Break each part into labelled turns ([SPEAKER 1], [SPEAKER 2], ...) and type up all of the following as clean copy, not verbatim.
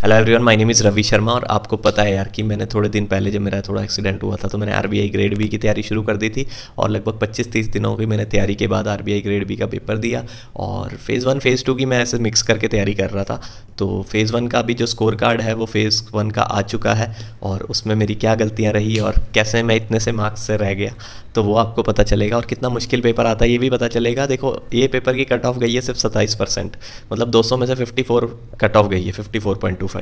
[SPEAKER 1] Hello everyone, my name is Ravi Sharma. और आपको पता है यार कि मैंने थोड़े दिन पहले जब मेरा थोड़ा एक्सीडेंट हुआ था तो मैंने आरबीआई ग्रेड बी की तैयारी शुरू कर दी थी। और लगभग 25-30 दिनों की मैंने तैयारी के बाद आरबीआई ग्रेड बी का पेपर दिया। और फेज़ 1 फेज़ 2 की मैं ऐसे मिक्स करके तैयारी कर रहा था। तो फेज़ 1 का भी जो स्कोर कार्ड है वो फेज़ 1 का आ चुका है, और उसमें मेरी क्या गलतियाँ रही और कैसे मैं इतने से मार्क्स से रह गया तो वो आपको पता चलेगा। और कितना मुश्किल पेपर आता है ये भी पता चलेगा। देखो, ये पेपर की कट ऑफ गई है सिर्फ 27%, मतलब 200 में से 54 कट ऑफ गई है, 54.25।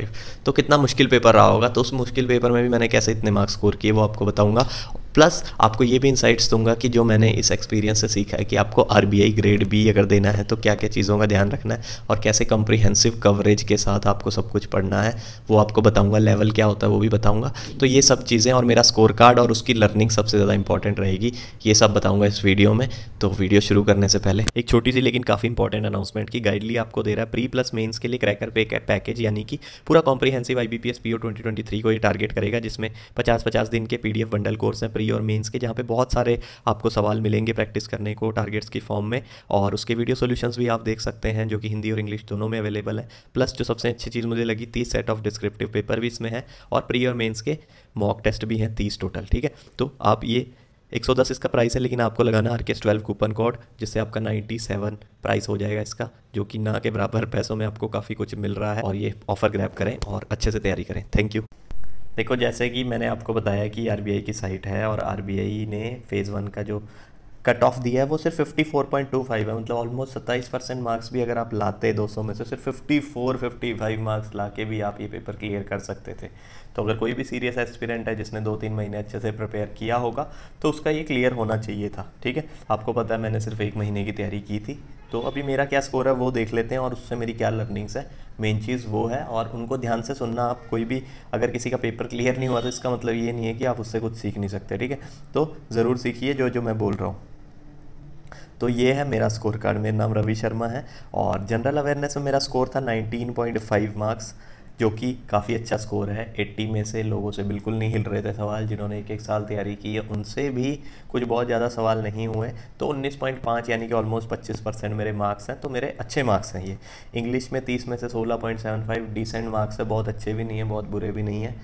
[SPEAKER 1] तो कितना मुश्किल पेपर रहा होगा। तो उस मुश्किल पेपर में भी मैंने कैसे इतने मार्क्स स्कोर किए वो आपको बताऊंगा। प्लस आपको ये भी इंसाइट्स दूंगा कि जो मैंने इस एक्सपीरियंस से सीखा है कि आपको आरबीआई ग्रेड बी अगर देना है तो क्या क्या चीज़ों का ध्यान रखना है और कैसे कम्प्रीहेंसिव कवरेज के साथ आपको सब कुछ पढ़ना है वो आपको बताऊंगा। लेवल क्या होता है वो भी बताऊंगा। तो ये सब चीज़ें और मेरा स्कोर कार्ड और उसकी लर्निंग सबसे ज़्यादा इंपॉर्टेंट रहेगी, ये सब बताऊंगा इस वीडियो में। तो वीडियो शुरू करने से पहले एक छोटी सी लेकिन काफ़ी इंपॉर्टेंट अनाउंसमेंट की गाइडली आपको दे रहा है प्री प्लस मेंस के लिए क्रैकर पैकेज, यानी कि पूरा कॉम्प्रीहेंसिव आईबीपीएस पीओ 2023 को ये टारगेट करेगा, जिसमें 50-50 दिन के पीडीएफ बंडल कोर्स हैं प्री और मेंस के, जहाँ पे बहुत सारे आपको सवाल मिलेंगे प्रैक्टिस करने को टारगेट्स की फॉर्म में। और उसके वीडियो सॉल्यूशंस भी आप देख सकते हैं जो कि हिंदी और इंग्लिश दोनों में अवेलेबल है। प्लस जो सबसे अच्छी चीज़ मुझे लगी, 30 सेट ऑफ डिस्क्रिप्टिव पेपर भी इसमें है और प्री और मेंस के मॉक टेस्ट भी हैं 30 टोटल। ठीक है, तो आप ये 110 इसका प्राइस है, लेकिन आपको लगाना RKS12 कूपन कोड, जिससे आपका 97 प्राइस हो जाएगा इसका, जो कि ना के बराबर पैसों में आपको काफ़ी कुछ मिल रहा है। और ये ऑफ़र ग्रैब करें और अच्छे से तैयारी करें। Thank you. देखो, जैसे कि मैंने आपको बताया कि आरबीआई की साइट है और आरबीआई ने फेज़ 1 का जो कट ऑफ दिया है वो सिर्फ 54.25 है, मतलब ऑलमोस्ट 27% मार्क्स भी अगर आप लाते 200 में से सिर्फ 54-55 मार्क्स ला के भी आप ये पेपर क्लियर कर सकते थे। तो अगर कोई भी सीरियस एस्पिरेंट है जिसने 2-3 महीने अच्छे से प्रिपेयर किया होगा तो उसका ये क्लियर होना चाहिए था। ठीक है, आपको पता है मैंने सिर्फ 1 महीने की तैयारी की थी। तो अभी मेरा क्या स्कोर है वो देख लेते हैं और उससे मेरी क्या लर्निंग्स है। मेन चीज़ वो है, और उनको ध्यान से सुनना। आप कोई भी अगर किसी का पेपर क्लियर नहीं हुआ तो इसका मतलब ये नहीं है कि आप उससे कुछ सीख नहीं सकते। ठीक है, तो ज़रूर सीखिए जो जो मैं बोल रहा हूँ। तो ये है मेरा स्कोर कार्ड। मेरा नाम रवि शर्मा है और जनरल अवेयरनेस में मेरा स्कोर था 19.5 मार्क्स, जो कि काफ़ी अच्छा स्कोर है। 80 में से लोगों से बिल्कुल नहीं हिल रहे थे सवाल, जिन्होंने 1-1 साल तैयारी की है उनसे भी कुछ बहुत ज़्यादा सवाल नहीं हुए। तो 19.5 यानी कि ऑलमोस्ट 25% मेरे मार्क्स हैं, तो मेरे अच्छे मार्क्स हैं ये। इंग्लिश में 30 में से 16.75 डिसेंट मार्क्स है, बहुत अच्छे भी नहीं है बहुत बुरे भी नहीं है।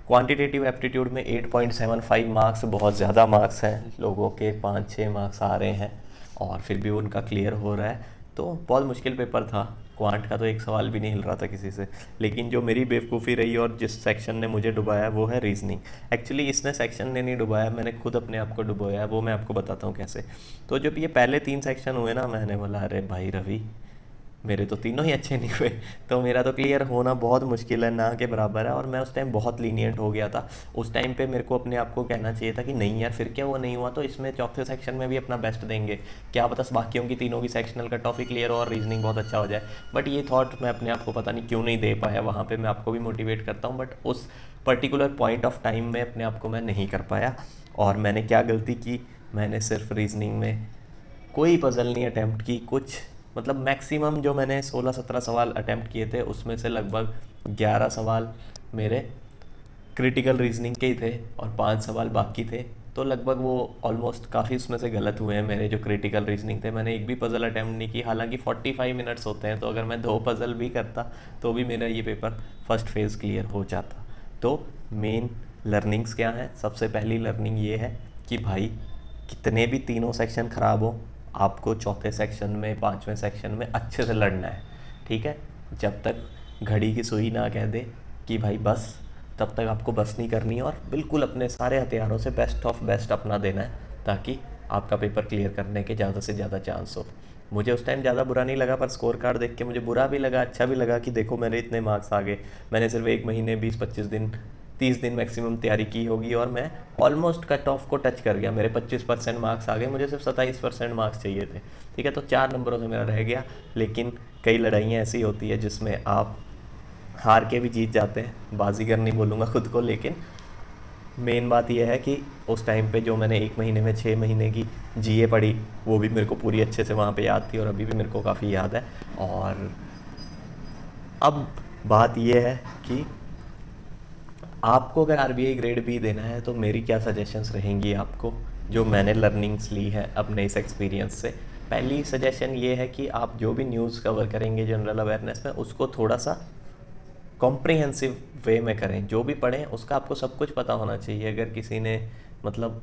[SPEAKER 1] क्वांटिटेटिव एप्टीट्यूड में 8.75 मार्क्स, बहुत ज़्यादा मार्क्स हैं, लोगों के 5-6 मार्क्स आ रहे हैं और फिर भी उनका क्लियर हो रहा है। तो बहुत मुश्किल पेपर था। क्वांट का तो एक सवाल भी नहीं हिल रहा था किसी से। लेकिन जो मेरी बेवकूफ़ी रही और जिस सेक्शन ने मुझे डुबाया वो है रीजनिंग। एक्चुअली इसने सेक्शन ने नहीं डुबाया, मैंने खुद अपने आप को डुबोया है, वो मैं आपको बताता हूँ कैसे। तो जब ये पहले 3 सेक्शन हुए ना, मैंने बोला अरे भाई रवि, मेरे तो तीनों ही अच्छे नहीं हुए, तो मेरा तो क्लियर होना बहुत मुश्किल है, ना के बराबर है। और मैं उस टाइम बहुत लीनियंट हो गया था। उस टाइम पे मेरे को अपने आप को कहना चाहिए था कि नहीं यार, फिर क्या वो नहीं हुआ तो इसमें चौथे सेक्शन में भी अपना बेस्ट देंगे, क्या पता बाकियों की तीनों की सेक्शनल कट ऑफ ही क्लियर हो और रीजनिंग बहुत अच्छा हो जाए। बट ये थॉट मैं अपने आप को पता नहीं क्यों नहीं दे पाया। वहाँ पर मैं आपको भी मोटिवेट करता हूँ, बट उस पर्टिकुलर पॉइंट ऑफ टाइम में अपने आप को मैं नहीं कर पाया। और मैंने क्या गलती की, मैंने सिर्फ रीजनिंग में कोई पजल नहीं अटैम्प्ट की। कुछ मतलब मैक्सिमम जो मैंने 16-17 सवाल अटैम्प्ट किए थे उसमें से लगभग 11 सवाल मेरे क्रिटिकल रीजनिंग के ही थे और 5 सवाल बाकी थे। तो लगभग वो ऑलमोस्ट काफ़ी उसमें से गलत हुए हैं मेरे जो क्रिटिकल रीजनिंग थे। मैंने एक भी पजल अटैम्प्ट नहीं की, हालांकि 45 मिनट्स होते हैं, तो अगर मैं 2 पजल भी करता तो भी मेरा ये पेपर फर्स्ट फेज़ क्लियर हो जाता। तो मेन लर्निंग्स क्या हैं? सबसे पहली लर्निंग ये है कि भाई कितने भी तीनों सेक्शन ख़राब हो, आपको चौथे सेक्शन में 5वें सेक्शन में अच्छे से लड़ना है। ठीक है, जब तक घड़ी की सुई ना कह दे कि भाई बस, तब तक आपको बस नहीं करनी है और बिल्कुल अपने सारे हथियारों से बेस्ट ऑफ बेस्ट अपना देना है, ताकि आपका पेपर क्लियर करने के ज़्यादा से ज़्यादा चांस हो। मुझे उस टाइम ज़्यादा बुरा नहीं लगा, पर स्कोर कार्ड देख के मुझे बुरा भी लगा, अच्छा भी लगा कि देखो मेरे इतने मार्क्स आ गए। मैंने सिर्फ 1 महीने 20-25 दिन 30 दिन मैक्सिमम तैयारी की होगी और मैं ऑलमोस्ट कट ऑफ को टच कर गया। मेरे 25% मार्क्स आ गए, मुझे सिर्फ 27% मार्क्स चाहिए थे। ठीक है, तो 4 नंबरों से मेरा रह गया। लेकिन कई लड़ाइयाँ ऐसी होती है जिसमें आप हार के भी जीत जाते हैं। बाजीगर नहीं बोलूँगा खुद को, लेकिन मेन बात यह है कि उस टाइम पे जो मैंने 1 महीने में 6 महीने की जीए पढ़ी वो भी मेरे को पूरी अच्छे से वहाँ पे याद थी और अभी भी मेरे को काफ़ी याद है। और अब बात यह है कि आपको अगर आरबीआई ग्रेड बी देना है तो मेरी क्या सजेशंस रहेंगी आपको, जो मैंने लर्निंग्स ली है अपने इस एक्सपीरियंस से। पहली सजेशन ये है कि आप जो भी न्यूज़ कवर करेंगे जनरल अवेयरनेस में, उसको थोड़ा सा कॉम्प्रिहेंसिव वे में करें। जो भी पढ़ें उसका आपको सब कुछ पता होना चाहिए। अगर किसी ने मतलब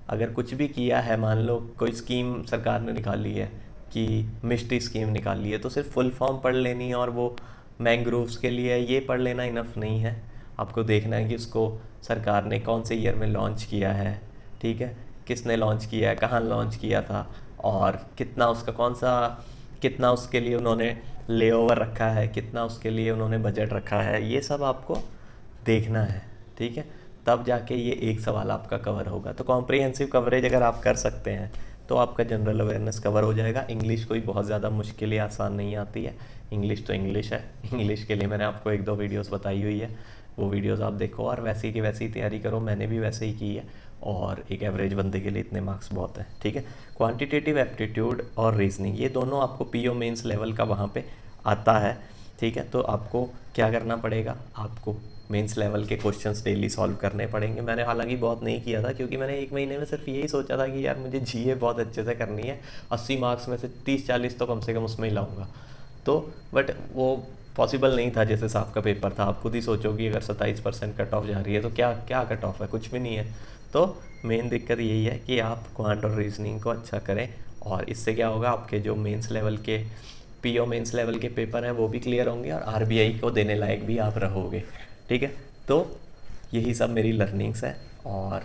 [SPEAKER 1] अगर कुछ भी किया है, मान लो कोई स्कीम सरकार ने निकाली है कि मिष्टी स्कीम निकाली है, तो सिर्फ फुल फॉर्म पढ़ लेनी है और वो मैंग्रोव्स के लिए ये पढ़ लेना इनफ नहीं है। आपको देखना है कि उसको सरकार ने कौन से ईयर में लॉन्च किया है, ठीक है, किसने लॉन्च किया है, कहाँ लॉन्च किया था, और कितना उसका कितना उसके लिए उन्होंने ले ओवर रखा है, कितना उसके लिए उन्होंने बजट रखा है, ये सब आपको देखना है, ठीक है। तब जाके ये एक सवाल आपका कवर होगा। तो कॉम्प्रिहेंसिव कवरेज अगर आप कर सकते हैं तो आपका जनरल अवेयरनेस कवर हो जाएगा। इंग्लिश कोई बहुत ज़्यादा मुश्किल या आसान नहीं आती है, इंग्लिश तो इंग्लिश है। इंग्लिश के लिए मैंने आपको 1-2 वीडियोस बताई हुई है, वो वीडियोस आप देखो और वैसी की वैसी तैयारी करो। मैंने भी वैसे ही की है और एक एवरेज बंदे के लिए इतने मार्क्स बहुत हैं, ठीक है। क्वांटिटेटिव एप्टीट्यूड और रीजनिंग, ये दोनों आपको पीओ मेंस लेवल का वहाँ पे आता है, ठीक है। तो आपको क्या करना पड़ेगा, आपको मेंस लेवल के क्वेश्चंस डेली सॉल्व करने पड़ेंगे। मैंने हालांकि बहुत नहीं किया था क्योंकि मैंने 1 महीने में सिर्फ यही सोचा था कि यार मुझे जीए बहुत अच्छे से करनी है, 80 मार्क्स में से 30-40 तो कम से कम उसमें ही लाऊंगा। तो बट वो पॉसिबल नहीं था। जैसे साफ का पेपर था, आप खुद ही सोचो कि अगर 27% कट ऑफ जा रही है तो क्या क्या कट ऑफ है, कुछ भी नहीं है। तो मेन दिक्कत यही है कि आप क्वांट और रीजनिंग को अच्छा करें, और इससे क्या होगा, आपके जो मेंस लेवल के पीओ मेंस लेवल के पेपर हैं वो भी क्लियर होंगे और आरबीआई को देने लायक भी आप रहोगे, ठीक है। तो यही सब मेरी लर्निंग्स है। और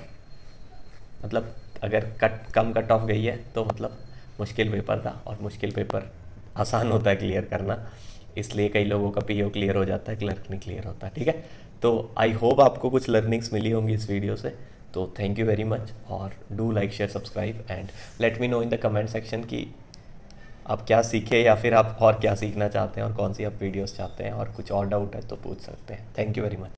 [SPEAKER 1] मतलब अगर कम कट ऑफ गई है तो मतलब मुश्किल पेपर था, और मुश्किल पेपर आसान होता है क्लियर करना, इसलिए कई लोगों का पीओ क्लियर हो जाता है, क्लर्क नहीं क्लियर होता, ठीक है। तो आई होप आपको कुछ लर्निंग्स मिली होंगी इस वीडियो से। तो थैंक यू वेरी मच, और do like share subscribe and let me know in the comment section कि आप क्या सीखे या फिर आप और क्या सीखना चाहते हैं और कौन सी आप वीडियोस चाहते हैं, और कुछ और डाउट है तो पूछ सकते हैं। Thank you very much.